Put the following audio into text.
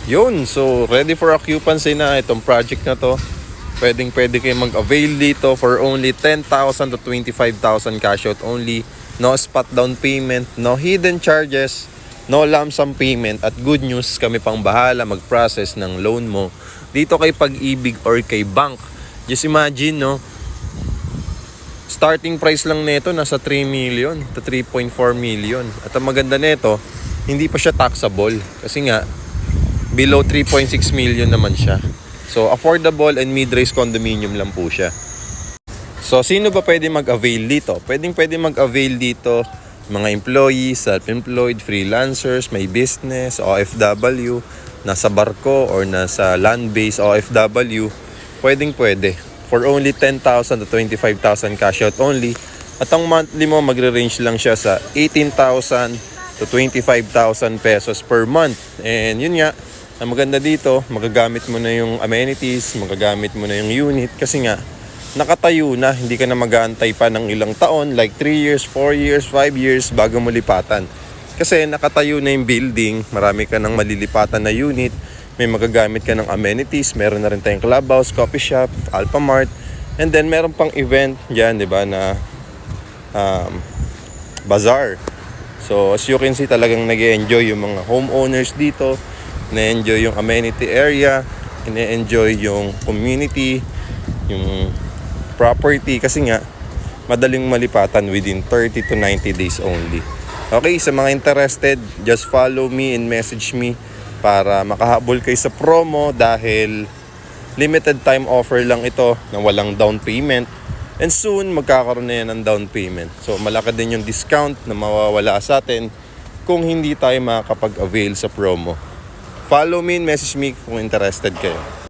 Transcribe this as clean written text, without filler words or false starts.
Yun, so ready for occupancy na itong project na to. Pwede kayo mag-avail dito for only 10,000 to 25,000 cash out only. No spot down payment, no hidden charges, no lump sum payment. At good news, kami pang bahala mag-process ng loan mo dito kay Pag-ibig or kay bank. Just imagine, no? Starting price lang nito nasa 3 million to 3.4 million. At ang maganda nito, hindi pa siya taxable kasi nga below 3.6 million naman siya. So affordable and mid-rise condominium lang po siya. So sino ba pwede mag-avail dito? Pwede mag-avail dito mga employees, self-employed, freelancers, may business, OFW, nasa barko or nasa land-based OFW. Pwede. For only 10,000 to 25,000 cash out only. At ang monthly mo magre-range lang siya sa 18,000 to 25,000 pesos per month. And yun nga, ang maganda dito, magagamit mo na yung amenities, magagamit mo na yung unit kasi nga nakatayo na, hindi ka na mag-aantay pa ng ilang taon like 3 years, 4 years, 5 years bago mo lipatan. Kasi nakatayo na yung building, marami ka ng malilipatan na unit, may magagamit ka ng amenities, meron na rin tayong clubhouse, coffee shop, Alphamart, and then meron pang event diyan, 'di ba, na bazaar. So as you can see, talagang nag-enjoy yung mga homeowners dito, na-enjoy yung amenity area, ine-enjoy yung community, yung property kasi nga madaling malipatan within 30 to 90 days only. Okay, sa mga interested, just follow me and message me para makahabol kayo sa promo dahil limited time offer lang ito na walang down payment. And soon, magkakaroon na yan ng down payment. So, malaki din yung discount na mawawala sa atin kung hindi tayo makakapag-avail sa promo. Follow me and message me kung interested kayo.